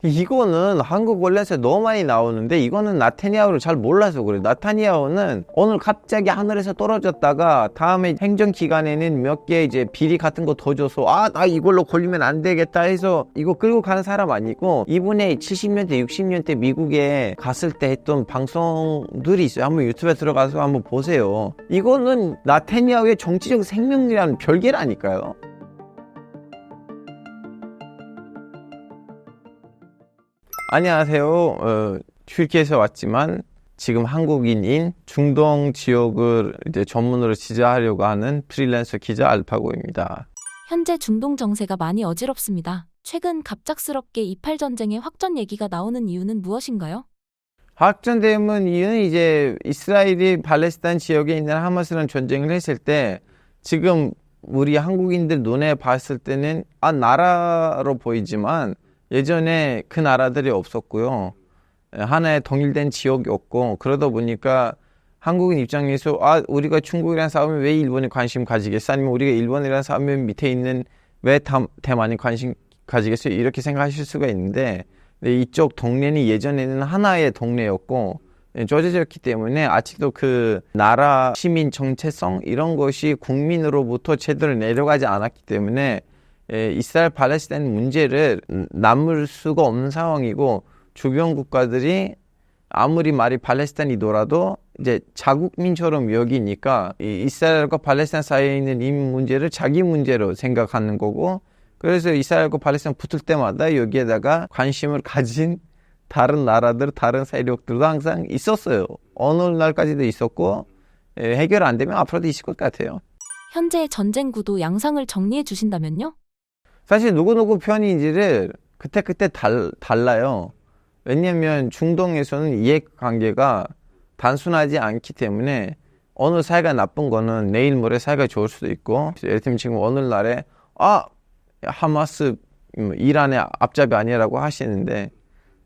이거는 한국 언론에서 너무 많이 나오는데 이거는 나타냐후를 잘 몰라서 그래요. 나타냐후는 오늘 갑자기 하늘에서 떨어졌다가 다음에 행정기관에는 몇 개 이제 비리 같은 거 더 줘서 나 이걸로 걸리면 안 되겠다 해서 이거 끌고 가는 사람 아니고, 이분의 70년대 60년대 미국에 갔을 때 했던 방송들이 있어요. 한번 유튜브에 들어가서 한번 보세요. 이거는 나타냐후의 정치적 생명이라는 별개라니까요. 안녕하세요. 튀르키예에서 왔지만 지금 한국인인 중동 지역을 이제 전문으로 취재하려고 하는 프리랜서 기자 알파고입니다. 현재 중동 정세가 많이 어지럽습니다. 최근 갑작스럽게 이팔 전쟁의 확전 얘기가 나오는 이유는 무엇인가요? 확전되는 이유는 이제 이스라엘이 팔레스타인 지역에 있는 하마스랑 전쟁을 했을 때 지금 우리 한국인들 눈에 봤을 때는 나라로 보이지만 예전에 그 나라들이 없었고요. 하나의 동일된 지역이 없고, 그러다 보니까 한국인 입장에서 우리가 중국이랑 싸우면 왜 일본이 관심 가지겠어? 아니면 우리가 일본이랑 싸우면 밑에 있는 왜 대만이 관심 가지겠어요? 이렇게 생각하실 수가 있는데, 이쪽 동네는 예전에는 하나의 동네였고 쪼개졌기 때문에 아직도 그 나라 시민 정체성 이런 것이 국민으로부터 제대로 내려가지 않았기 때문에 이스라엘 팔레스타인 문제를 남을 수가 없는 상황이고, 주변 국가들이 아무리 말이 팔레스타인이더라도 이제 자국민처럼 여기니까 이스라엘과 팔레스타인 사이에 있는 이 문제를 자기 문제로 생각하는 거고, 그래서 이스라엘과 팔레스타인 붙을 때마다 여기에다가 관심을 가진 다른 나라들, 다른 세력들도 항상 있었어요. 어느 날까지도 있었고 해결 안 되면 앞으로도 있을 것 같아요. 현재 전쟁 구도 양상을 정리해 주신다면요? 사실 누구누구 편인지를 그때그때 달라요. 왜냐면 중동에서는 이해관계가 단순하지 않기 때문에 어느 사이가 나쁜 거는 내일 모레 사이가 좋을 수도 있고, 예를 들면 지금 어느 날에 하마스 이란의 앞잡이 아니라고 하시는데,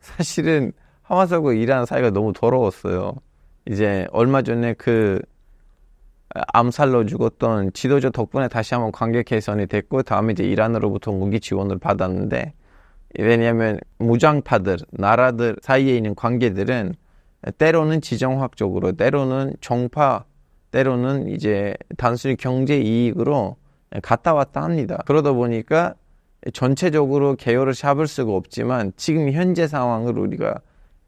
사실은 하마스하고 이란 사이가 너무 더러웠어요. 이제 얼마 전에 그 암살로 죽었던 지도자 덕분에 다시 한번 관계 개선이 됐고, 다음에 이제 이란으로부터 무기 지원을 받았는데, 왜냐하면 무장파들, 나라들 사이에 있는 관계들은 때로는 지정학적으로, 때로는 정파, 때로는 이제 단순히 경제 이익으로 갔다 왔다 합니다. 그러다 보니까 전체적으로 계열을 잡을 수가 없지만, 지금 현재 상황을 우리가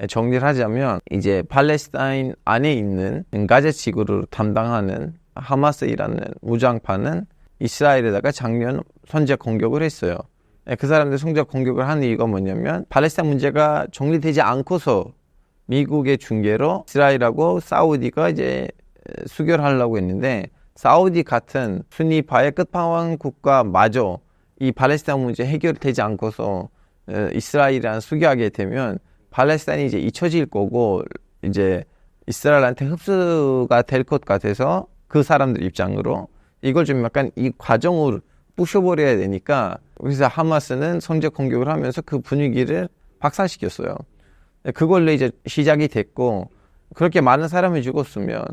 정리를 하자면 이제 팔레스타인 안에 있는 가자 지구를 담당하는 하마스이라는 무장파는 이스라엘에다가 작년 선제 공격을 했어요. 그 사람들 선제 공격을 하는 이유가 뭐냐면, 팔레스타인 문제가 정리되지 않고서 미국의 중계로 이스라엘하고 사우디가 이제 수결하려고 했는데, 사우디 같은 순위파의 끝판왕 국가마저 이 팔레스타인 문제 해결되지 않고서 이스라엘이랑 수교하게 되면 팔레스타인이 이제 잊혀질 거고, 이제 이스라엘한테 흡수가 될 것 같아서 그 사람들 입장으로 이걸 좀 약간 이 과정을 부셔버려야 되니까, 그래서 하마스는 선제 공격을 하면서 그 분위기를 박살시켰어요. 그걸로 이제 시작이 됐고, 그렇게 많은 사람이 죽었으면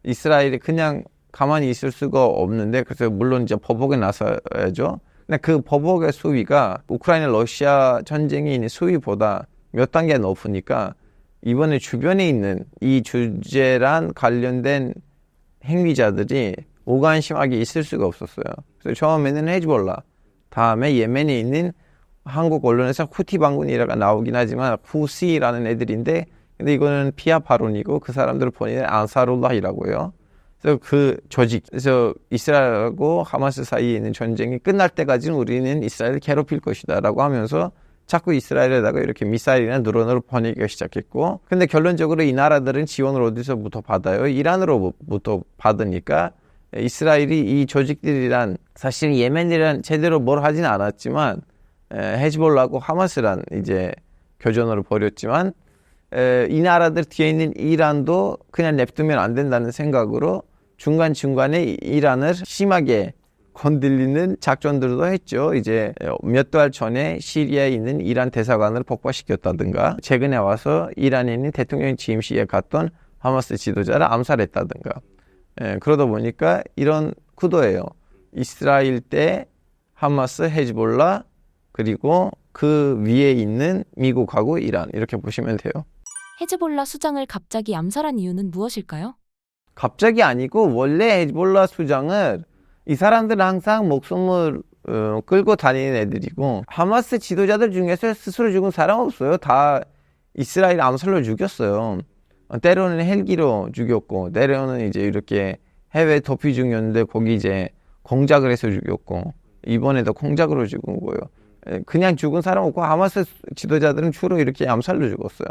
이스라엘이 그냥 가만히 있을 수가 없는데, 그래서 물론 이제 보복에 나서야죠. 근데 그 보복의 수위가 우크라이나 러시아 전쟁이 있는 수위보다 몇 단계 높으니까 이번에 주변에 있는 이 주제랑 관련된 행위자들이 무관심하게 있을 수가 없었어요. 그래서 처음에는 헤즈볼라, 다음에 예멘에 있는 한국 언론에서 후티 반군이라고 나오긴 하지만 후시라는 애들인데, 근데 이거는 피아 발언이고 그 사람들 본인은 안사룰라이라고 해요. 그래서 그 조직, 그래서 이스라엘하고 하마스 사이에 있는 전쟁이 끝날 때까지는 우리는 이스라엘을 괴롭힐 것이다 라고 하면서 자꾸 이스라엘에다가 이렇게 미사일이나 드론으로 보내기가 시작했고, 근데 결론적으로 이 나라들은 지원을 어디서부터 받아요? 이란으로부터 받으니까 이스라엘이 이 조직들이란, 사실 예멘이란 제대로 뭘 하진 않았지만 헤즈볼라하고 하마스란 이제 교전을 벌였지만, 이 나라들 뒤에 있는 이란도 그냥 냅두면 안 된다는 생각으로 중간중간에 이란을 심하게 건들리는 작전들도 했죠. 이제 몇 달 전에 시리아에 있는 이란 대사관을 폭파시켰다든가, 최근에 와서 이란에 있는 대통령 취임식에 갔던 하마스 지도자를 암살했다든가. 그러다 보니까 이런 구도예요. 이스라엘 때 하마스, 헤즈볼라, 그리고 그 위에 있는 미국하고 이란 이렇게 보시면 돼요. 헤즈볼라 수장을 갑자기 암살한 이유는 무엇일까요? 갑자기 아니고 원래 헤즈볼라 수장을 이 사람들은 항상 목숨을 끌고 다니는 애들이고 하마스 지도자들 중에서 스스로 죽은 사람 없어요. 다 이스라엘 암살로 죽였어요. 때로는 헬기로 죽였고 때로는 이제 이렇게 해외 도피 중이었는데 거기 이제 공작을 해서 죽였고 이번에도 공작으로 죽은 거예요. 그냥 죽은 사람 없고 하마스 지도자들은 주로 이렇게 암살로 죽었어요.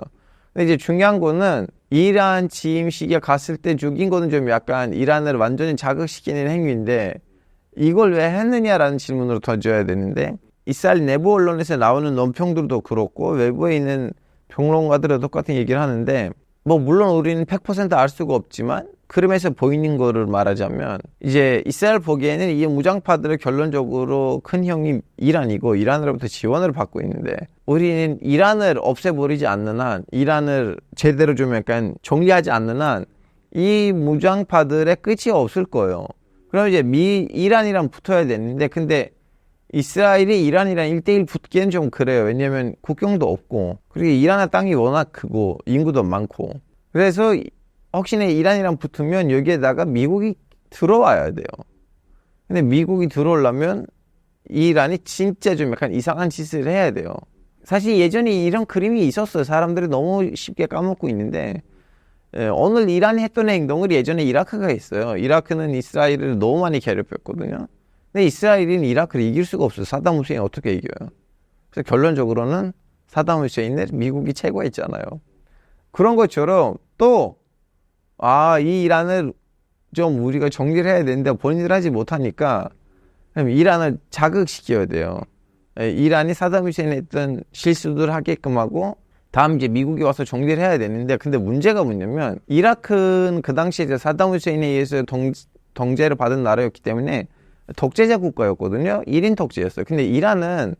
근데 이제 중요한 거는 이란 취임 시기에 갔을 때 죽인 거는 좀 약간 이란을 완전히 자극시키는 행위인데 이걸 왜 했느냐라는 질문으로 던져야 되는데 이스라엘 내부 언론에서 나오는 논평들도 그렇고 외부에 있는 평론가들은 똑같은 얘기를 하는데 뭐 물론 우리는 100% 알 수가 없지만 그림에서 보이는 거를 말하자면 이제 이스라엘 보기에는 이 무장파들의 결론적으로 큰 형이 이란이고 이란으로부터 지원을 받고 있는데 우리는 이란을 없애버리지 않는 한 이란을 제대로 좀 약간 정리하지 않는 한 이 무장파들의 끝이 없을 거예요. 그럼 이제 이란이랑 붙어야 되는데 근데 이스라엘이 이란이랑 1대1 붙기엔 좀 그래요. 왜냐면 국경도 없고 그리고 이란의 땅이 워낙 크고 인구도 많고 그래서 혹시나 이란이랑 붙으면 여기에다가 미국이 들어와야 돼요. 근데 미국이 들어오려면 이란이 진짜 좀 약간 이상한 짓을 해야 돼요. 사실 예전에 이런 그림이 있었어요. 사람들이 너무 쉽게 까먹고 있는데 오늘 이란이 했던 행동을 예전에 이라크가 했어요. 이라크는 이스라엘을 너무 많이 괴롭혔거든요. 근데 이스라엘은 이라크를 이길 수가 없어요. 사담 후세인 어떻게 이겨요? 그래서 결론적으로는 사담 후세인을 미국이 최고했잖아요. 그런 것처럼 또 이 이란을 좀 우리가 정리를 해야 되는데 본인들 하지 못하니까 그럼 이란을 자극시켜야 돼요. 이란이 사담 후세인이 했던 실수들 하게끔 하고 다음 이제 미국이 와서 정리를 해야 되는데 근데 문제가 뭐냐면 이라크는 그 당시에 사담 후세인에 의해서 통제를 받은 나라였기 때문에 독재자 국가였거든요. 1인 독재였어요. 근데 이란은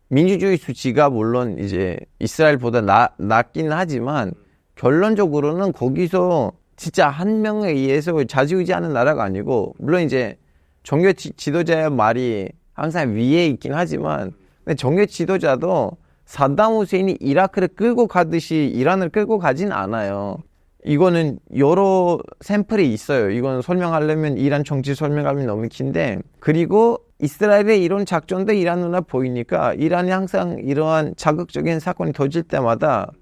민주주의 수치가 물론 이제 이스라엘보다 낮긴 하지만 결론적으로는 거기서 진짜 한 명에 의해서 좌지우지하는 나라가 아니고 물론 이제 종교 지도자의 말이 항상 위에 있긴 하지만 근데 종교 지도자도 사담 후세인이 이라크를 끌고 가듯이 이란을 끌고 가진 않아요. 이거는 여러 샘플이 있어요. 이건 설명하려면 이란 정치 설명하면 너무 긴데 그리고 이스라엘의 이런 작전도 이란 눈에 보이니까 이란이 항상 이러한 자극적인 사건이 터질 때마다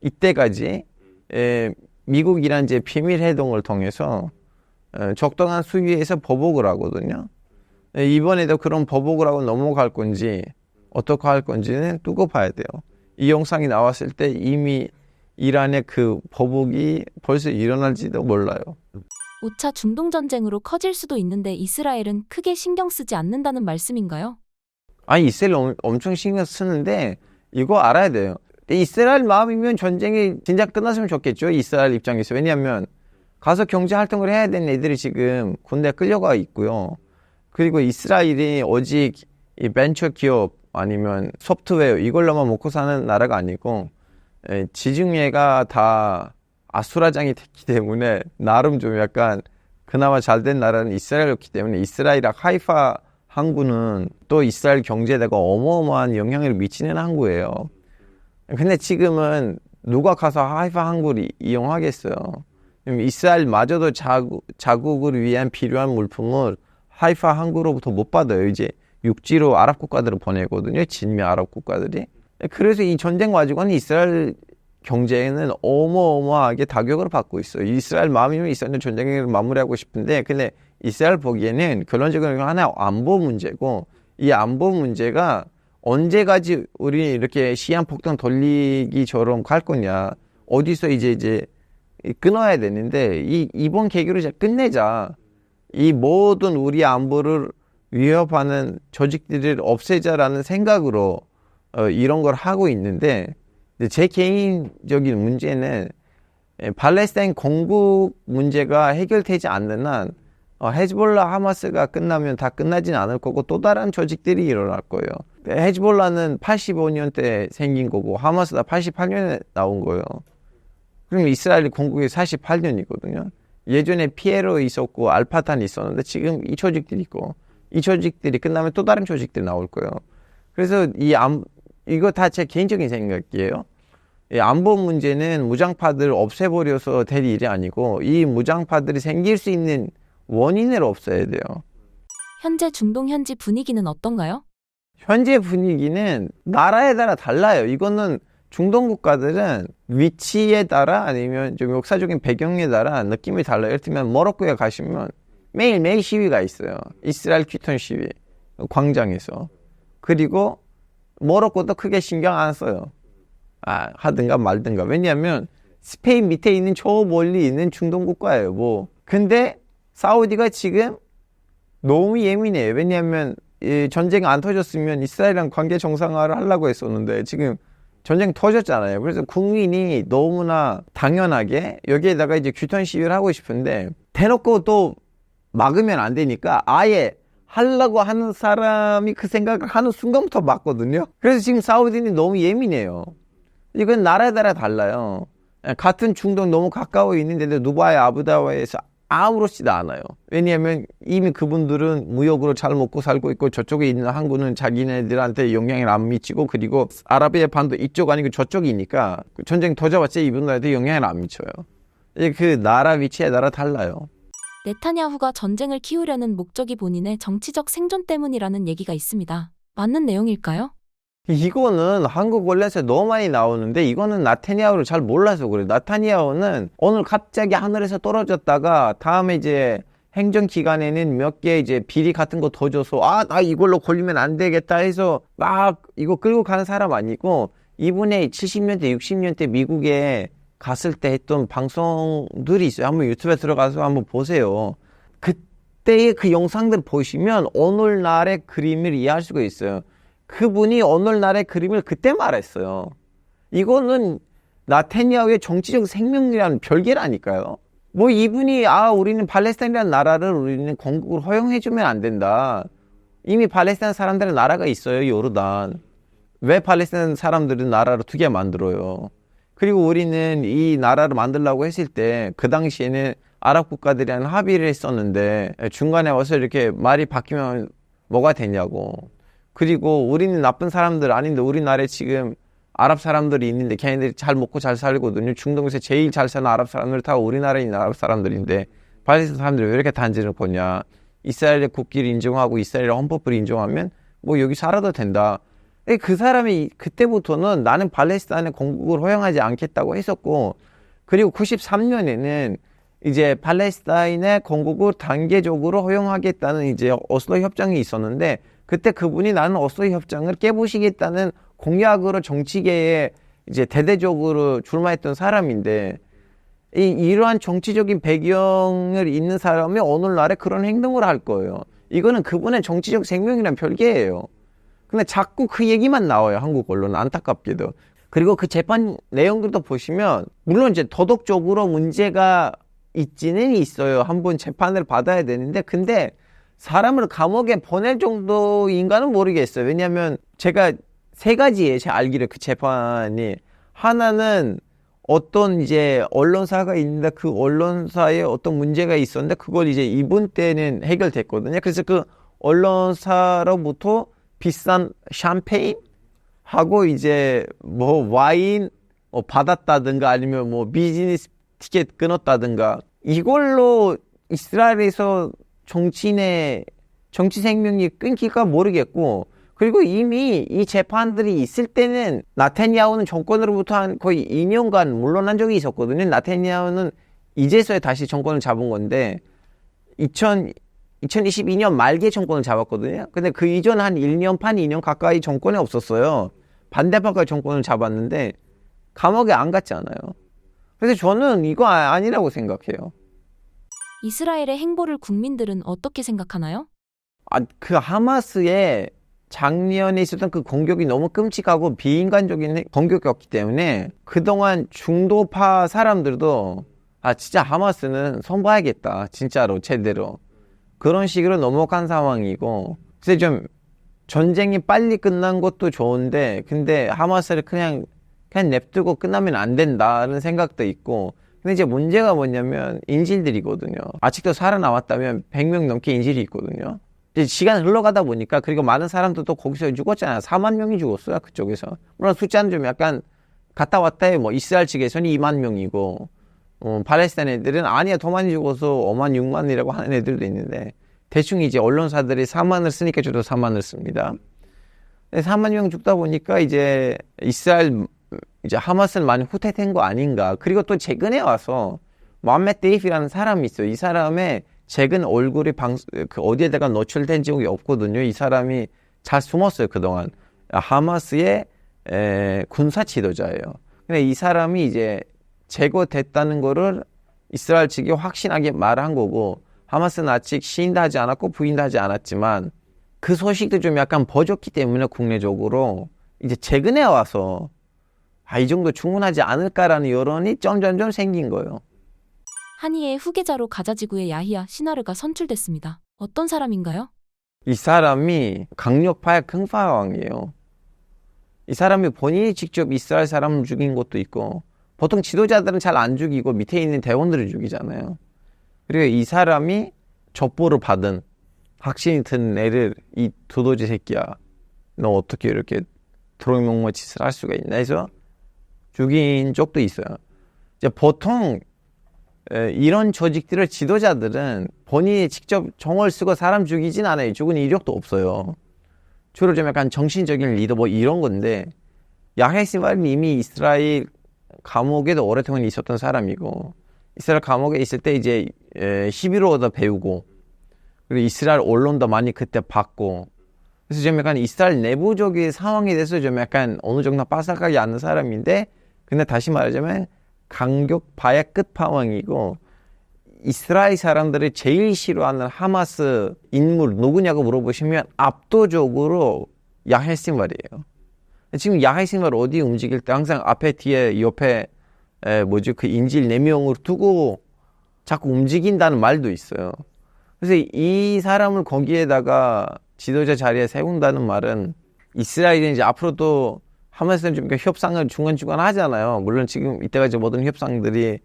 이때까지 미국 이란 이제 비밀 회동을 통해서 적당한 수위에서 보복을 하거든요. 이번에도 그런 보복을 하고 넘어갈 건지 어떻게 할 건지는 두고 봐야 돼요. 이 영상이 나왔을 때 이미 이란의 그 보복이 벌써 일어날지도 몰라요. 5차 중동 전쟁으로 커질 수도 있는데 이스라엘은 크게 신경 쓰지 않는다는 말씀인가요? 아니 이스라엘 엄청 신경 쓰는데 이거 알아야 돼요. 이스라엘 마음이면 전쟁이 진짜 끝났으면 좋겠죠. 이스라엘 입장에서. 왜냐하면 가서 경제 활동을 해야 되는 애들이 지금 군대에 끌려가 있고요. 그리고 이스라엘이 오직 이 벤처 기업 아니면 소프트웨어 이걸로만 먹고 사는 나라가 아니고 지중해가 다 아수라장이 됐기 때문에 나름 좀 약간 그나마 잘된 나라는 이스라엘이었기 때문에 이스라엘이랑 하이파 항구는 또 이스라엘 경제에다가 어마어마한 영향을 미치는 항구예요. 근데 지금은 누가 가서 하이파 항구를 이용하겠어요. 이스라엘마저도 자국을 위한 필요한 물품을 하이파 항구로부터 못 받아요. 이제 육지로 아랍 국가들을 보내거든요. 진미 아랍 국가들이. 그래서 이 전쟁 가지고는 이스라엘 경제에는 어마어마하게 타격을 받고 있어요. 이스라엘 마음이면 이스라엘 전쟁을 마무리하고 싶은데 근데 이스라엘 보기에는 결론적으로 하나의 안보 문제고 이 안보 문제가 언제까지 우리 이렇게 시한폭탄 돌리기처럼 갈 거냐. 어디서 이제 끊어야 되는데 이번 계기로 이제 끝내자. 이 모든 우리 안보를 위협하는 조직들을 없애자라는 생각으로 이런 걸 하고 있는데 제 개인적인 문제는 팔레스타인 건국 문제가 해결되지 않는 한 헤즈볼라 하마스가 끝나면 다 끝나진 않을 거고 또 다른 조직들이 일어날 거예요. 헤즈볼라는 85년 때 생긴 거고 하마스가 88년에 나온 거예요. 그럼 이스라엘 건국이 48년이거든요. 예전에 피에로 있었고 알파탄이 있었는데 지금 이 조직들이 있고 이 조직들이 끝나면 또 다른 조직들이 나올 거예요. 그래서 이거 다 제 개인적인 생각이에요. 이 안보 문제는 무장파들을 없애버려서 될 일이 아니고 이 무장파들이 생길 수 있는 원인을 없애야 돼요. 현재 중동 현지 분위기는 어떤가요? 현재 분위기는 나라에 따라 달라요. 이거는 중동 국가들은 위치에 따라 아니면 좀 역사적인 배경에 따라 느낌이 달라요. 예를 들면 모로코에 가시면 매일매일 시위가 있어요. 이스라엘 귀턴 시위 광장에서. 그리고 모로코도 크게 신경 안 써요. 하든가 말든가. 왜냐하면 스페인 밑에 있는 저 멀리 있는 중동 국가예요. 뭐. 근데 사우디가 지금 너무 예민해요. 왜냐하면 이 전쟁 안 터졌으면 이스라엘이랑 관계 정상화를 하려고 했었는데 지금 전쟁 터졌잖아요. 그래서 국민이 너무나 당연하게 여기에다가 이제 규탄 시위를 하고 싶은데 대놓고 또 막으면 안 되니까 아예 하려고 하는 사람이 그 생각을 하는 순간부터 막거든요. 그래서 지금 사우디는 너무 예민해요. 이건 나라에 따라 달라요. 같은 중동 너무 가까워 있는데도 두바이, 아부다비에서 아무렇지도 않아요. 왜냐하면 이미 그분들은 무역으로 잘 먹고 살고 있고 저쪽에 있는 항구는 자기네들한테 영향을 안 미치고 그리고 아라비아 반도 이쪽 아니고 저쪽이니까 전쟁 터져봤자 이분들한테 영향을 안 미쳐요. 그 나라 위치에 따라 달라요. 네타냐후가 전쟁을 키우려는 목적이 본인의 정치적 생존 때문이라는 얘기가 있습니다. 맞는 내용일까요? 이거는 한국 원래서 너무 많이 나오는데 이거는 나타냐후를 잘 몰라서 그래요. 나타냐후는 오늘 갑자기 하늘에서 떨어졌다가 다음에 이제 행정기관에는 몇 개 이제 비리 같은 거 더 줘서 나 이걸로 걸리면 안 되겠다 해서 막 이거 끌고 가는 사람 아니고 이분의 70년대 60년대 미국에 갔을 때 했던 방송들이 있어요. 한번 유튜브에 들어가서 한번 보세요. 그때의 그 영상들 보시면 오늘날의 그림을 이해할 수가 있어요. 그분이 오늘날의 그림을 그때 말했어요. 이거는 나타냐후의 정치적 생명이라는 별개라니까요. 뭐 이분이 우리는 팔레스타인이라는 나라를 우리는 건국을 허용해주면 안 된다. 이미 팔레스타인 사람들의 나라가 있어요. 요르단. 왜 팔레스타인 사람들은 나라를 두 개 만들어요? 그리고 우리는 이 나라를 만들려고 했을 때 그 당시에는 아랍 국가들이랑 합의를 했었는데 중간에 와서 이렇게 말이 바뀌면 뭐가 되냐고. 그리고 우리는 나쁜 사람들 아닌데 우리나라에 지금 아랍 사람들이 있는데 걔네들이 잘 먹고 잘 살거든요. 중동에서 제일 잘 사는 아랍 사람들 다 우리나라에 있는 아랍 사람들인데 팔레스타인 사람들이 왜 이렇게 단지를 보냐. 이스라엘의 국기를 인정하고 이스라엘의 헌법을 인정하면 뭐 여기 살아도 된다. 그 사람이 그때부터는 나는 팔레스타인의 건국을 허용하지 않겠다고 했었고 그리고 93년에는 이제 팔레스타인의 건국을 단계적으로 허용하겠다는 이제 오슬로 협정이 있었는데 그때 그분이 나는 오슬로 협정을 깨부시겠다는 공약으로 정치계에 이제 대대적으로 출마했던 사람인데 이러한 정치적인 배경을 있는 사람이 오늘날에 그런 행동을 할 거예요. 이거는 그분의 정치적 생명이란 별개예요. 근데 자꾸 그 얘기만 나와요. 한국 언론은 안타깝게도. 그리고 그 재판 내용들도 보시면 물론 이제 도덕적으로 문제가 있지는 있어요. 한번 재판을 받아야 되는데 근데 사람을 감옥에 보낼 정도인가는 모르겠어요. 왜냐하면 제가 세 가지에 제 알기로 그 재판이 하나는 어떤 이제 언론사가 있는데 그 언론사에 어떤 문제가 있었는데 그걸 이제 이분 때는 해결됐거든요. 그래서 그 언론사로부터 비싼 샴페인 하고 이제 뭐 와인 받았다든가 아니면 뭐 비즈니스 티켓 끊었다든가 이걸로 이스라엘에서 정치인의 정치 생명이 끊길까 모르겠고 그리고 이미 이 재판들이 있을 때는 나타냐후는 정권으로부터 한 거의 2년간 물러난 적이 있었거든요. 나타냐후는 이제서야 다시 정권을 잡은 건데 2022년 말기에 정권을 잡았거든요. 근데 그 이전 한 1년 반, 2년 가까이 정권이 없었어요. 반대파가 정권을 잡았는데 감옥에 안 갔지 않아요. 그래서 저는 이거 아니라고 생각해요. 이스라엘의 행보를 국민들은 어떻게 생각하나요? 그 하마스의 작년에 있었던 그 공격이 너무 끔찍하고 비인간적인 공격이었기 때문에 그동안 중도파 사람들도 진짜 하마스는 손봐야겠다. 진짜로 제대로. 그런 식으로 넘어간 상황이고 그래서 좀 전쟁이 빨리 끝난 것도 좋은데 근데 하마스를 그냥 냅두고 끝나면 안 된다는 생각도 있고 근데 이제 문제가 뭐냐면 인질들이거든요. 아직도 살아남았다면 100명 넘게 인질이 있거든요. 이제 시간 흘러가다 보니까 그리고 많은 사람들도 거기서 죽었잖아요. 4만 명이 죽었어요. 그쪽에서. 물론 숫자는 좀 약간 갔다 왔다 해요. 뭐 이스라엘 측에서는 2만 명이고 팔레스타인 애들은 아니야 더 많이 죽어서 5만 6만이라고 하는 애들도 있는데 대충 이제 언론사들이 4만을 쓰니까 저도 4만을 씁니다. 4만 명 죽다 보니까 이제 이스라엘 이제 하마스는 많이 후퇴된 거 아닌가. 그리고 또 최근에 와서 모하메드 데이프라는 사람이 있어요. 이 사람의 최근 얼굴이 그 어디에다가 노출된 적이 없거든요. 이 사람이 잘 숨었어요 그동안. 하마스의 군사 지도자예요. 근데 이 사람이 이제 제거됐다는 거를 이스라엘 측이 확신하게 말한 거고 하마스는 아직 시인도 하지 않았고 부인도 하지 않았지만 그 소식도 좀 약간 버졌기 때문에 국내적으로 이제 최근에 와서 이 정도 충분하지 않을까라는 여론이 점점점 생긴 거예요. 한이의 후계자로 가자지구의 야히야 시나르가 선출됐습니다. 어떤 사람인가요? 이 사람이 강력파의 큰파왕이에요. 이 사람이 본인이 직접 이스라엘 사람을 죽인 것도 있고 보통 지도자들은 잘 안 죽이고 밑에 있는 대원들을 죽이잖아요. 그리고 이 사람이 족보를 받은 확신이 든 애를 이 두더지 새끼야 너 어떻게 이렇게 드롱목모 짓을 할 수가 있나 해서 죽인 적도 있어요. 이제 보통 이런 조직들을 지도자들은 본인이 직접 정을 쓰고 사람 죽이진 않아요. 죽은 이력도 없어요. 주로 좀 약간 정신적인 리더 뭐 이런 건데 야히야 신발은 이미 이스라엘 감옥에도 오랫동안 있었던 사람이고 이스라엘 감옥에 있을 때 이제 히브리어도 배우고 그리고 이스라엘 언론도 많이 그때 봤고 그래서 좀 약간 이스라엘 내부적인 상황에 대해서 좀 약간 어느 정도 빠삭하게 아는 사람인데 근데 다시 말하자면 강력파의 끝판왕이고 이스라엘 사람들이 제일 싫어하는 하마스 인물 누구냐고 물어보시면 압도적으로 야히야 신발이에요. 지금 야히야 신발 어디 움직일 때 항상 앞에 뒤에 옆에 그 인질 4명을 두고 자꾸 움직인다는 말도 있어요. 그래서 이 사람을 거기에다가 지도자 자리에 세운다는 말은 이스라엘이 이제 앞으로도 하마스는 좀 협상을 중간중간 하잖아요. 물론 지금 이때까지 모든 협상들이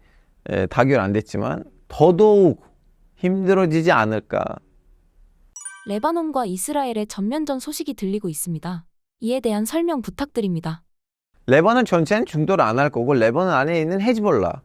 타결 안 됐지만 더더욱 힘들어지지 않을까. 레바논과 이스라엘의 전면전 소식이 들리고 있습니다. 이에 대한 설명 부탁드립니다. 레바논 전체는 중도를 안 할 거고 레바논 안에 있는 헤즈볼라.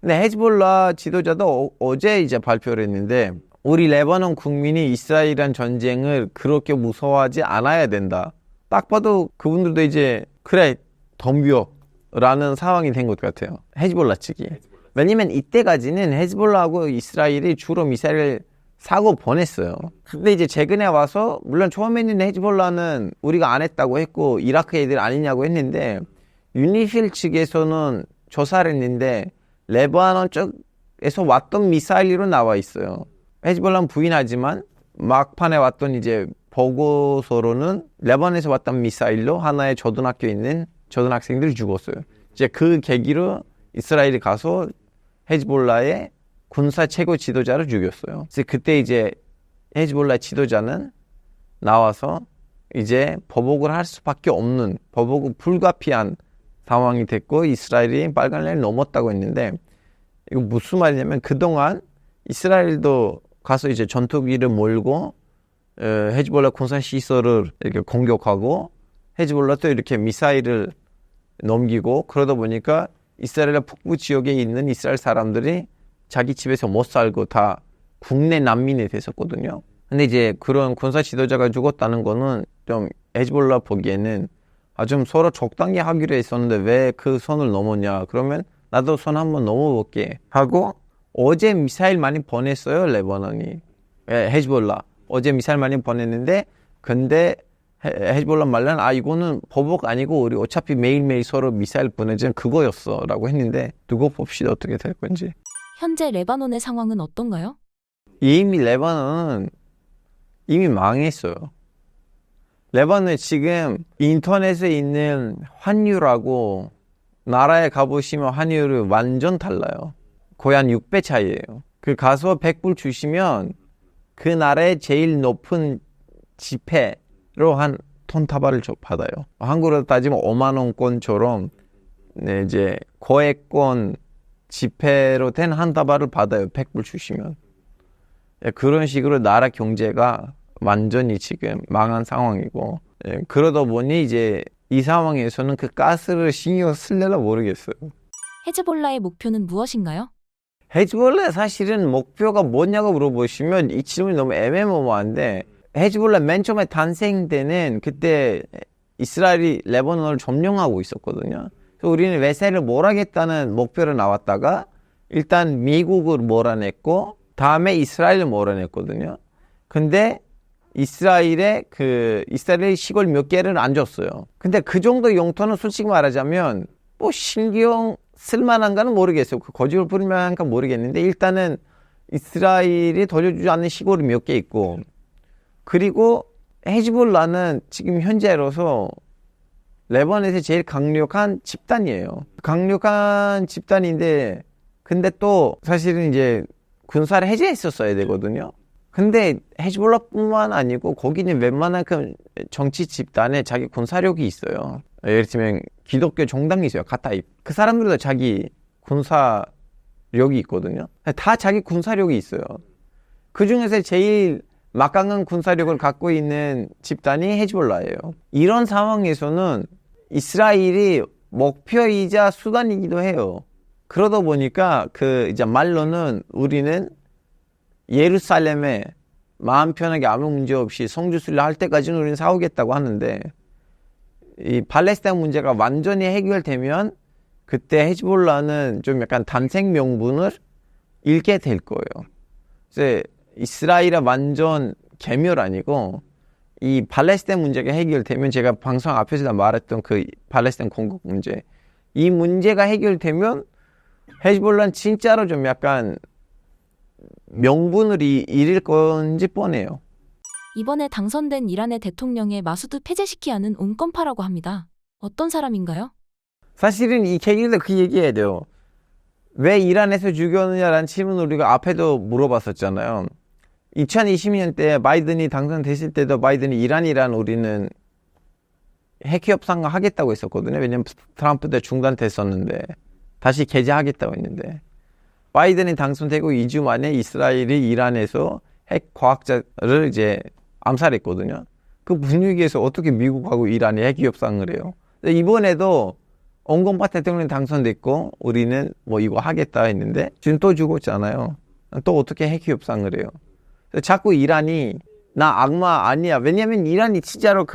근데 헤즈볼라 지도자도 어제 이제 발표를 했는데 우리 레바논 국민이 이스라엘이란 전쟁을 그렇게 무서워하지 않아야 된다. 딱 봐도 그분들도 이제 그래 덤벼라는 상황이 된 것 같아요. 헤즈볼라 측이. 왜냐면 이때까지는 헤즈볼라하고 이스라엘이 주로 미사일을 사고 보냈어요. 근데 이제 최근에 와서 물론 처음에는 헤즈볼라는 우리가 안 했다고 했고 이라크 애들 아니냐고 했는데 유니필 측에서는 조사를 했는데 레바논 쪽에서 왔던 미사일로 나와 있어요. 헤즈볼라는 부인하지만 막판에 왔던 이제 보고서로는 레바논에서 왔던 미사일로 하나의 초등학교에 있는 초등학생들이 죽었어요. 이제 그 계기로 이스라엘이 가서 헤즈볼라의 군사 최고 지도자를 죽였어요. 그래서 그때 이제 헤즈볼라 지도자는 나와서 이제 보복을 할 수밖에 없는 보복을 불가피한 상황이 됐고 이스라엘이 빨간 라인을 넘었다고 했는데 이거 무슨 말이냐면 그동안 이스라엘도 가서 이제 전투기를 몰고 헤즈볼라 군사 시설을 이렇게 공격하고 헤즈볼라도 이렇게 미사일을 넘기고 그러다 보니까 이스라엘 북부 지역에 있는 이스라엘 사람들이 자기 집에서 못 살고 다 국내 난민이 됐었거든요. 근데 이제 그런 군사 지도자가 죽었다는 거는 좀 헤즈볼라 보기에는 좀 서로 적당히 하기로 했었는데 왜 그 선을 넘었냐. 그러면 나도 선 한번 넘어볼게 하고 어제 미사일 많이 보냈어요. 레바논이. 헤즈볼라. 어제 미사일 많이 보냈는데 근데 헤즈볼라 말은 이거는 보복 아니고 우리 어차피 매일매일 서로 미사일 보내자는 그거였어 라고 했는데 두고 봅시다 어떻게 될 건지. 현재 레바논의 상황은 어떤가요? 이미 레바논은 이미 망했어요. 레바논은 지금 인터넷에 있는 환율하고 나라에 가보시면 환율이 완전 달라요. 거의 한 6배 차이예요. 그 가서 100불 주시면 그 나라의 제일 높은 지폐로 한 톤 타바를 받아요. 한국으로 따지면 5만 원권처럼 이제 거액권 지폐로 된 한 다발을 받아요. 100불 주시면. 그런 식으로 나라 경제가 완전히 지금 망한 상황이고, 그러다 보니 이제 이 상황에서는 그 가스를 신경 쓸려나 모르겠어요. 헤즈볼라의 목표는 무엇인가요? 헤즈볼라 사실은 목표가 뭐냐고 물어보시면 이 질문이 너무 애매모호한데, 헤즈볼라 맨 처음에 탄생 때는 그때 이스라엘이 레바논을 점령하고 있었거든요. 그래서 우리는 외세를 몰아겠다는 목표로 나왔다가 일단 미국을 몰아냈고 다음에 이스라엘을 몰아냈거든요. 근데 이스라엘 시골 몇 개를 안 줬어요. 근데 그 정도 용토는 솔직히 말하자면 뭐 신경 쓸만한가는 모르겠어요. 그 거짓을 부릴만한가 모르겠는데 일단은 이스라엘이 돌려주지 않는 시골이 몇 개 있고, 그리고 헤즈볼라는 지금 현재로서 레바논에서 제일 강력한 집단이에요. 강력한 집단인데 근데 또 사실은 이제 군사를 해제했었어야 되거든요. 근데 헤즈볼라뿐만 아니고 거기는 웬만한 그 정치 집단에 자기 군사력이 있어요. 예를 들면 기독교 정당이 있어요. 카타입. 그 사람들도 자기 군사력이 있거든요. 다 자기 군사력이 있어요. 그 중에서 제일 막강한 군사력을 갖고 있는 집단이 헤즈볼라예요. 이런 상황에서는 이스라엘이 목표이자 수단이기도 해요. 그러다 보니까 이제 말로는 우리는 예루살렘에 마음 편하게 아무 문제 없이 성주 순례할 때까지는 우리는 싸우겠다고 하는데, 이 팔레스타인 문제가 완전히 해결되면 그때 헤즈볼라는 좀 약간 단색 명분을 잃게 될 거예요. 이제 이스라엘이 완전 개멸 아니고 이 팔레스타인 문제가 해결되면, 제가 방송 앞에서 말했던 그 팔레스타인 공국 문제, 이 문제가 해결되면 헤즈볼라는 진짜로 좀 약간 명분을 잃을 건지 뻔해요. 이번에 당선된 이란의 대통령의 마수드 폐쇄시키야는 온건파라고 합니다. 어떤 사람인가요? 사실은 이 계기에서 그 얘기해야 돼요. 왜 이란에서 죽였느냐라는 질문을 우리가 앞에도 물어봤었잖아요. 2020년 때 바이든이 당선됐을 때도 바이든이 이란이란 우리는 핵 협상을 하겠다고 했었거든요. 왜냐면 트럼프 때 중단됐었는데 다시 개최하겠다고 했는데, 바이든이 당선되고 2주 만에 이스라엘이 이란에서 핵 과학자를 이제 암살했거든요. 그 분위기에서 어떻게 미국하고 이란이 핵 협상을 해요? 이번에도 온건파 대통령이 당선됐고 우리는 뭐 이거 하겠다 했는데 지금 또 죽었잖아요. 또 어떻게 핵 협상을 해요? 자꾸 이란이 나 악마 아니야. 왜냐면 이란이 진짜로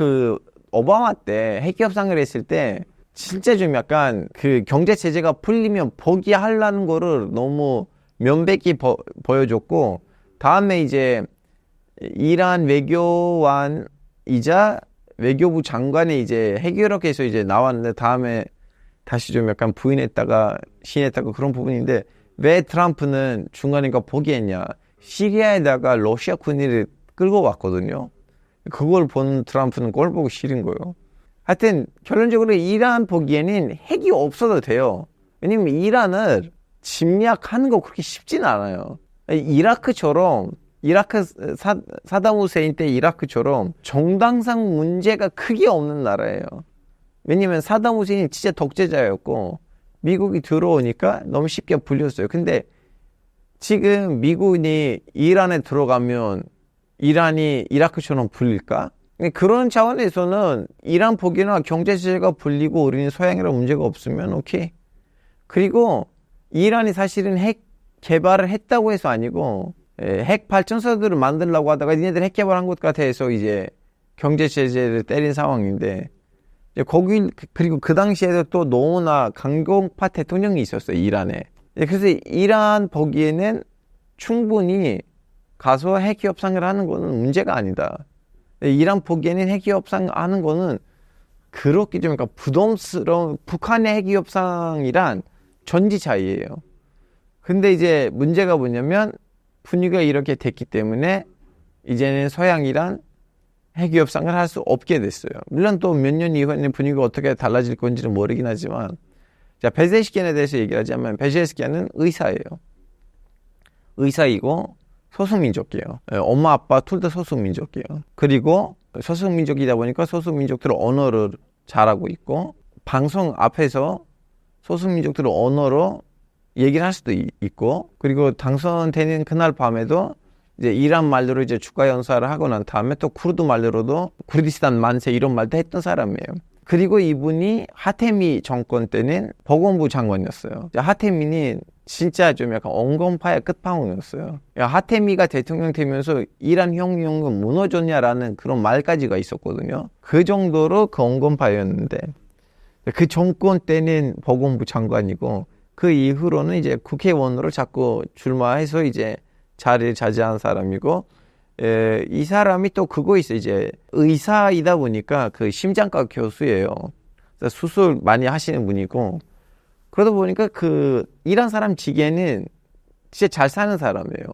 오바마 때 핵 협상을 했을 때 진짜 좀 약간 경제 제재가 풀리면 포기하려는 거를 너무 명백히 보여줬고, 다음에 이제 이란 외교관이자 외교부 장관이 이제 핵유력에서 이제 나왔는데 다음에 다시 좀 약간 부인했다가 시인했다가 그런 부분인데, 왜 트럼프는 중간인가 포기했냐? 시리아에다가 러시아 군인을 끌고 왔거든요. 그걸 본 트럼프는 꼴 보기 싫은 거예요. 하여튼 결론적으로 이란 보기에는 핵이 없어도 돼요. 왜냐면 이란을 침략하는 거 그렇게 쉽진 않아요. 이라크처럼 사담 후세인 때 이라크처럼 정당상 문제가 크게 없는 나라예요. 왜냐면 사담 후세인이 진짜 독재자였고 미국이 들어오니까 너무 쉽게 불렸어요. 근데 지금 미군이 이란에 들어가면 이란이 이라크처럼 불릴까? 그런 차원에서는 이란 포기나 경제 제재가 풀리고 우리는 서양이랑 문제가 없으면 오케이. 그리고 이란이 사실은 핵 개발을 했다고 해서 아니고 핵 발전소들을 만들려고 하다가 니네들 핵 개발한 것 같아 해서 이제 경제 제재를 때린 상황인데, 그리고 그 당시에도 또 너무나 강경파 대통령이 있었어요, 이란에. 그래서 이란 보기에는 충분히 가서 핵 협상을 하는 거는 문제가 아니다. 이란 보기에는 핵 협상하는 거는 그렇게 좀 부담스러운, 북한의 핵 협상이란 전지 차이예요. 근데 이제 문제가 뭐냐면 분위기가 이렇게 됐기 때문에 이제는 서양이란 핵 협상을 할 수 없게 됐어요. 물론 또 몇 년 이후에는 분위기가 어떻게 달라질 건지는 모르긴 하지만, 자, 베제스키안에 대해서 얘기를 하자면 베제스키안은 의사예요. 의사이고 소수민족이에요. 엄마 아빠 둘 다 소수민족이에요. 그리고 소수민족이다 보니까 소수민족들의 언어를 잘하고 있고, 방송 앞에서 소수민족들의 언어로 얘기를 할 수도 있고, 그리고 당선되는 그날 밤에도 이제 이란 말로로 이제 국가 연설을 하고 난 다음에 또 쿠르드 말로로도 쿠르디스탄 만세 이런 말도 했던 사람이에요. 그리고 이분이 하테미 정권 때는 보건부 장관이었어요. 하테미는 진짜 좀 약간 온건파의 끝판왕이었어요. 하테미가 대통령 되면서 이란 혁명은 무너졌냐라는 그런 말까지가 있었거든요. 그 정도로 그 온건파였는데 그 정권 때는 보건부 장관이고 그 이후로는 이제 국회의원으로 자꾸 출마해서 이제 자리를 차지한 사람이고 이 사람이 또 그거 있어요. 이제 의사이다 보니까 그 심장과 교수예요. 수술 많이 하시는 분이고 그러다 보니까 그 이란 사람 지게는 진짜 잘 사는 사람이에요.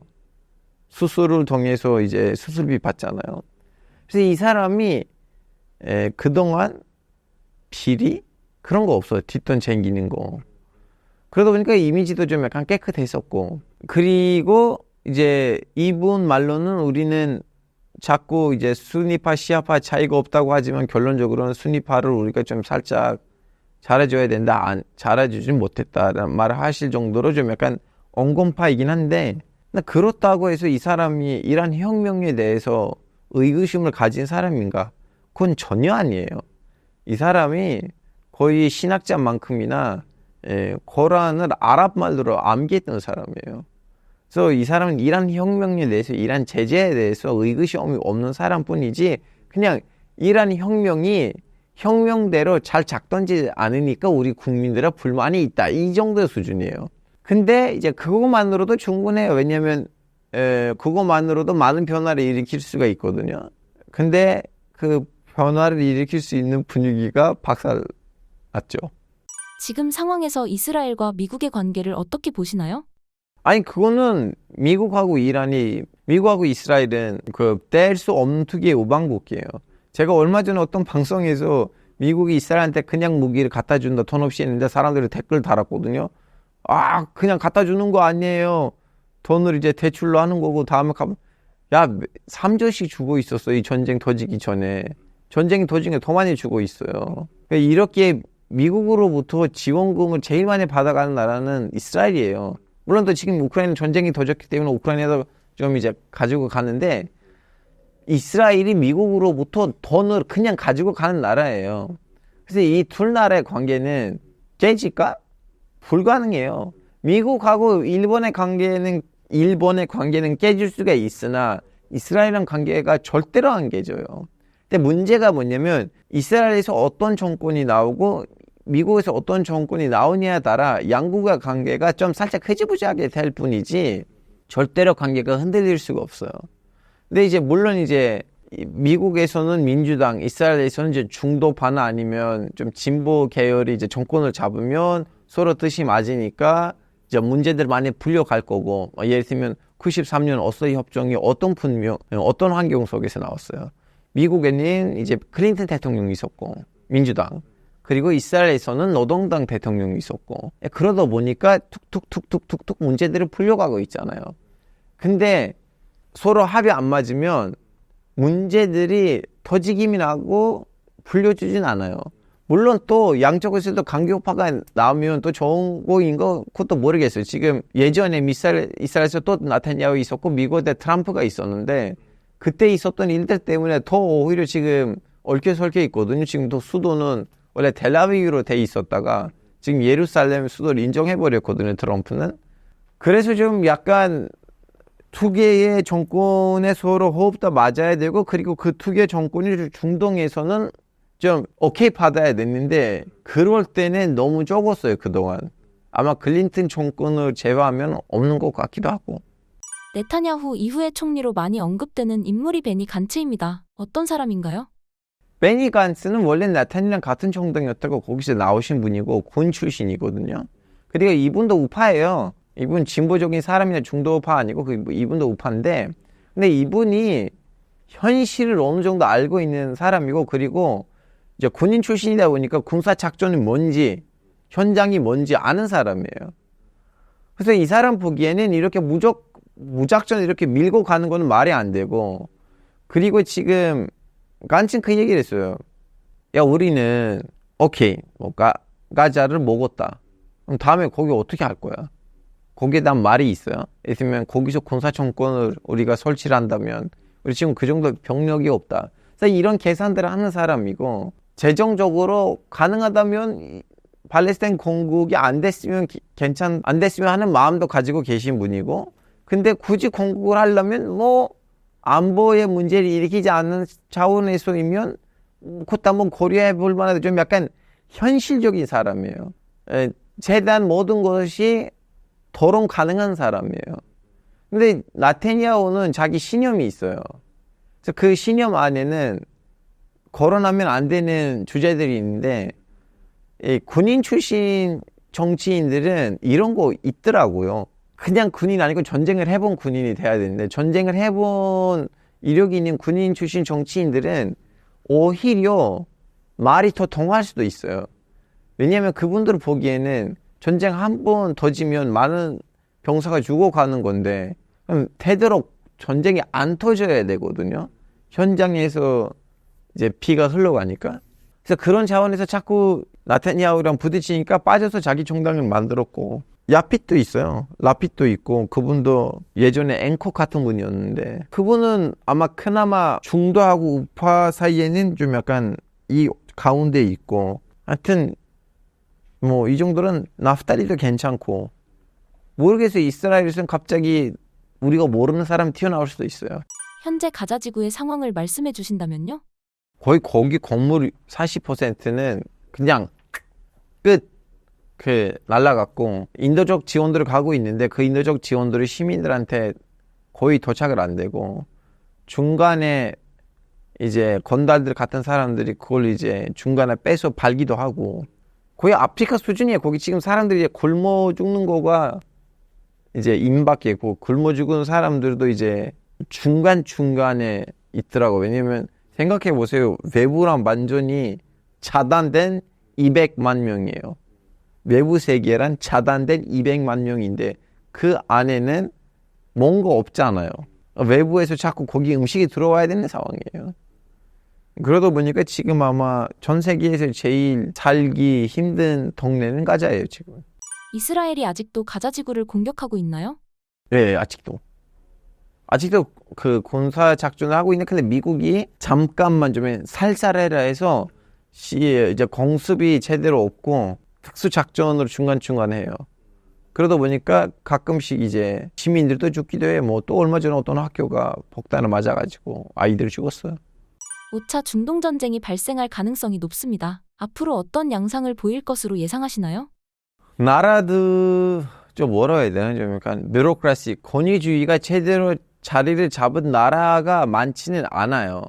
수술을 통해서 이제 수술비 받잖아요. 그래서 이 사람이 그동안 비리 그런 거 없어요. 뒷돈 챙기는 거. 그러다 보니까 이미지도 좀 약간 깨끗했었고 그리고 이제 이분 말로는 우리는 자꾸 이제 수니파 시아파 차이가 없다고 하지만 결론적으로는 수니파를 우리가 좀 살짝 잘해줘야 된다, 잘해주지 못했다라는 말을 하실 정도로 좀 약간 온건파이긴 한데 그렇다고 해서 이 사람이 이란 혁명에 대해서 의구심을 가진 사람인가? 그건 전혀 아니에요. 이 사람이 거의 신학자만큼이나 코란을 아랍 말로 암기했던 사람이에요. 그래서 이 사람은 이란 혁명에 대해서 이란 제재에 대해서 의구심이 없는 사람뿐이지 그냥 이란 혁명이 혁명대로 잘 작동하지 않으니까 우리 국민들의 불만이 있다 이 정도의 수준이에요. 근데 이제 그것만으로도 충분해요. 왜냐하면 그것만으로도 많은 변화를 일으킬 수가 있거든요. 근데 그 변화를 일으킬 수 있는 분위기가 박살났죠. 지금 상황에서 이스라엘과 미국의 관계를 어떻게 보시나요? 아니 그거는 미국하고 이스라엘은 그 뗄 수 없는 투기의 우방국이에요. 제가 얼마 전에 어떤 방송에서 미국이 이스라엘한테 그냥 무기를 갖다 준다 돈 없이 했는데 사람들이 댓글 달았거든요. 아 그냥 갖다 주는 거 아니에요. 돈을 이제 대출로 하는 거고 다음에 가면 야 3조씩 주고 있었어. 이 전쟁 터지기 전에. 전쟁이 터지게 더 많이 주고 있어요. 그러니까 이렇게 미국으로부터 지원금을 제일 많이 받아가는 나라는 이스라엘이에요. 물론 또 지금 우크라이나 전쟁이 터졌기 때문에 우크라이나도 좀 이제 가지고 가는데 이스라엘이 미국으로부터 돈을 그냥 가지고 가는 나라예요. 그래서 이 둘 나라의 관계는 깨질까? 불가능해요. 미국하고 일본의 관계는 깨질 수가 있으나 이스라엘이랑 관계가 절대로 안 깨져요. 근데 문제가 뭐냐면 이스라엘에서 어떤 정권이 나오고 미국에서 어떤 정권이 나오냐에 따라 양국의 관계가 좀 살짝 흐지부지하게 될 뿐이지 절대로 관계가 흔들릴 수가 없어요. 근데 이제 물론 이제 미국에서는 민주당, 이스라엘에서는 이제 중도파나 아니면 좀 진보 계열이 이제 정권을 잡으면 서로 뜻이 맞으니까 이제 문제들 많이 불려갈 거고 예를 들면 93년 어서이 협정이 어떤 환경 속에서 나왔어요. 미국에는 이제 클린턴 대통령이 있었고 민주당 그리고 이스라엘에서는 노동당 대통령이 있었고 그러다 보니까 툭툭툭툭툭툭 문제들을 풀려가고 있잖아요. 근데 서로 합의 안 맞으면 문제들이 터지기만 하고 풀려주진 않아요. 물론 또 양쪽에서도 강경파가 나오면 또 좋은 거인 거 그것도 모르겠어요. 지금 예전에 이스라엘에서 또 나타냐후 있었고 미국에 트럼프가 있었는데 그때 있었던 일들 때문에 더 오히려 지금 얽혀설켜 있거든요. 지금 또 수도는 원래 텔아비브로 돼 있었다가 지금 예루살렘 수도를 인정해버렸거든요. 트럼프는. 그래서 좀 약간 두 개의 정권에 서로 호흡도 맞아야 되고 그리고 그 두 개의 정권이 중동에서는 좀 오케이 받아야 됐는데 그럴 때는 너무 적었어요. 그동안. 아마 클린턴 정권을 제외하면 없는 것 같기도 하고. 네타냐후 이후의 총리로 많이 언급되는 인물이 베니 간츠입니다. 어떤 사람인가요? 베니 간츠는 원래 네타냐후랑 같은 정당이었다고 거기서 나오신 분이고 군 출신이거든요. 그리고 이분도 우파예요. 이분 진보적인 사람이나 중도우파 아니고 이분도 우파인데 근데 이분이 현실을 어느 정도 알고 있는 사람이고 그리고 이제 군인 출신이다 보니까 군사 작전이 뭔지 현장이 뭔지 아는 사람이에요. 그래서 이 사람 보기에는 이렇게 무작정 이렇게 밀고 가는 거는 말이 안 되고 그리고 지금 간츠는 그 얘기를 했어요. 야 우리는 오케이 가자를 먹었다. 그럼 다음에 거기 어떻게 할 거야? 거기에 대한 말이 있어요. 예를 들면 거기서 군사정권을 우리가 설치를 한다면 우리 지금 그 정도 병력이 없다. 그래서 이런 계산들을 하는 사람이고 재정적으로 가능하다면 팔레스타인 건국이 안 됐으면 안 됐으면 하는 마음도 가지고 계신 분이고 근데 굳이 건국을 하려면 뭐 안보의 문제를 일으키지 않는 차원에서이면 그것도 한번 고려해 볼 만한 좀 약간 현실적인 사람이에요. 최대한 모든 것이 토론 가능한 사람이에요. 근데 나타냐후는 자기 신념이 있어요. 그래서 그 신념 안에는 거론하면 안 되는 주제들이 있는데 이 군인 출신 정치인들은 이런 거 있더라고요. 그냥 군인 아니고 전쟁을 해본 군인이 돼야 되는데 전쟁을 해본 이력이 있는 군인 출신 정치인들은 오히려 말이 더 통할 수도 있어요. 왜냐하면 그분들 보기에는 전쟁 한 번 더 지면 많은 병사가 죽어가는 건데 그럼 되도록 전쟁이 안 터져야 되거든요. 현장에서 이제 피가 흘러가니까. 그래서 그런 차원에서 자꾸 나타냐후랑 부딪히니까 빠져서 자기 정당을 만들었고 야핏도 있어요. 라핏도 있고 그분도 예전에 앵커 같은 분이었는데 그분은 아마 그나마 중도하고 우파 사이에는 좀 약간 이 가운데 있고 하여튼 뭐 이 정도는 나프탈리도 괜찮고 모르겠어요. 이스라엘에서는 갑자기 우리가 모르는 사람 튀어나올 수도 있어요. 현재 가자 지구의 상황을 말씀해 주신다면요? 거의 거기 건물 40%는 그냥 끝 날라갔고 인도적 지원들을 가고 있는데 그 인도적 지원들이 시민들한테 거의 도착을 안 되고 중간에 이제 건달들 같은 사람들이 그걸 이제 중간에 빼서 팔기도 하고 거의 아프리카 수준이에요. 거기 지금 사람들이 이제 굶어 죽는 거가 이제 임박이고 굶어 죽은 사람들도 이제 중간중간에 있더라고. 왜냐면 생각해 보세요. 외부랑 완전히 차단된 200만 명이에요. 외부 세계란 차단된 200만 명인데 그 안에는 뭔가 없잖아요. 외부에서 자꾸 거기 음식이 들어와야 되는 상황이에요. 그러다 보니까 지금 아마 전 세계에서 제일 살기 힘든 동네는 가자예요, 지금. 이스라엘이 아직도 가자 지구를 공격하고 있나요? 네, 아직도 그 군사 작전을 하고 있는데 근데 미국이 잠깐만 좀 살살해라 해서 이제 공습이 제대로 없고 특수 작전으로 중간중간 해요. 그러다 보니까 가끔씩 이제 시민들도 죽기도 해. 뭐 또 얼마 전에 어떤 학교가 폭탄을 맞아가지고 아이들이 죽었어요. 5차 중동 전쟁이 발생할 가능성이 높습니다. 앞으로 어떤 양상을 보일 것으로 예상하시나요? 나라도 좀 뭐라 해야 되나 좀 약간 뷰로크라시 권위주의가 제대로 자리를 잡은 나라가 많지는 않아요.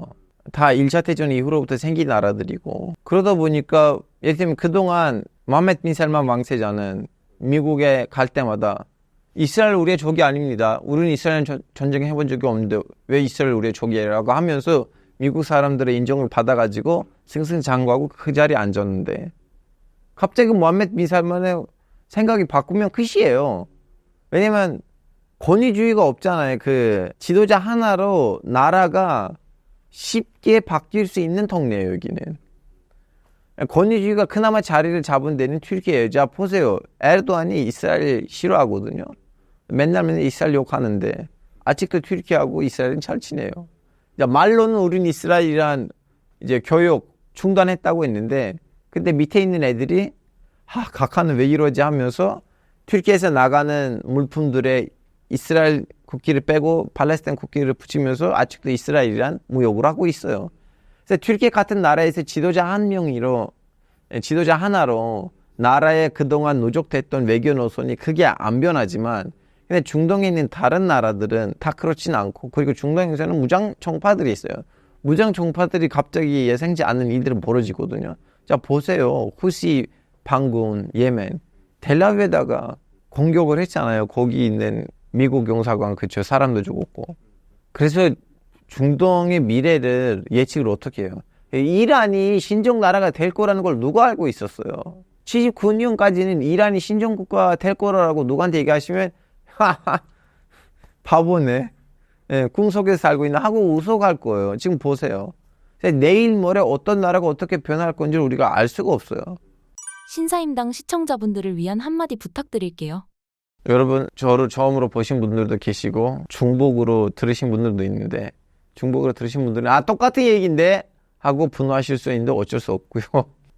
다 1차 대전 이후로부터 생긴 나라들이고 그러다 보니까 예를 들면 그동안 모하메드 빈 살만 왕세자는 미국에 갈 때마다 이스라엘 우리의 적이 아닙니다. 우리는 이스라엘 전쟁 해본 적이 없는데 왜 이스라엘 우리의 적이라고 하면서 미국 사람들의 인정을 받아가지고 승승장구하고 그 자리에 앉았는데 갑자기 모하메드 빈 살만의 생각이 바꾸면 끝이에요. 왜냐면 권위주의가 없잖아요. 그 지도자 하나로 나라가 쉽게 바뀔 수 있는 동네예요, 여기는. 권위주의가 그나마 자리를 잡은 데는 튀르키예요. 자, 보세요. 에르도안이 이스라엘 싫어하거든요. 맨날 이스라엘 욕하는데 아직도 튀르키하고 이스라엘은 잘 지내요. 자, 말로는 우린 이스라엘이란 이제 교육 중단했다고 했는데 근데 밑에 있는 애들이 각하는 왜 이러지 하면서 튀르키에서 나가는 물품들에 이스라엘 국기를 빼고 팔레스타인 국기를 붙이면서 아직도 이스라엘이란 무역을 하고 있어요. 그래서 튀르키 같은 나라에서 지도자 하나로 나라에 그동안 누적됐던 외교 노선이 크게 안 변하지만 근데 중동에 있는 다른 나라들은 다 그렇진 않고 그리고 중동에서는 무장 정파들이 있어요. 무장 정파들이 갑자기 예상치 않는 일들이 벌어지거든요. 자, 보세요. 후시 반군 예멘 텔아비브에다가 공격을 했잖아요. 거기 있는 미국 영사관 그쵸 사람도 죽었고. 그래서 중동의 미래를 예측을 어떻게 해요? 이란이 신종 나라가 될 거라는 걸 누가 알고 있었어요? 79년까지는 이란이 신종 국가가 될 거라고 누구한테 얘기하시면 바보네. 예, 꿈속에서 살고 있나 하고 웃어갈 거예요. 지금 보세요. 내일 모레 어떤 나라가 어떻게 변할 건지 우리가 알 수가 없어요. 신사임당 시청자분들을 위한 한마디 부탁드릴게요. 여러분 저를 처음으로 보신 분들도 계시고 중복으로 들으신 분들도 있는데 중복으로 들으신 분들은 똑같은 얘기인데 하고 분노하실 수 있는데 어쩔 수 없고요.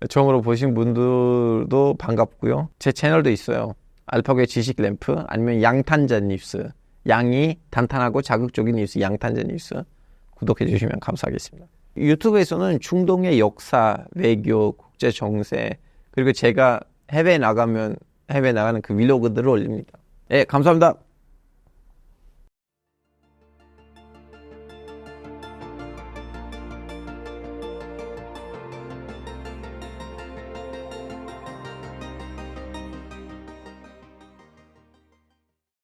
처음으로 보신 분들도 반갑고요. 제 채널도 있어요. 알파고의 지식 램프 아니면 양탄자 뉴스. 양이 탄탄하고 자극적인 뉴스 양탄자 뉴스 구독해 주시면 감사하겠습니다. 유튜브에서는 중동의 역사, 외교, 국제 정세 그리고 제가 해외에 나가면 해외에 나가는 그 브이로그들을 올립니다. 예, 감사합니다.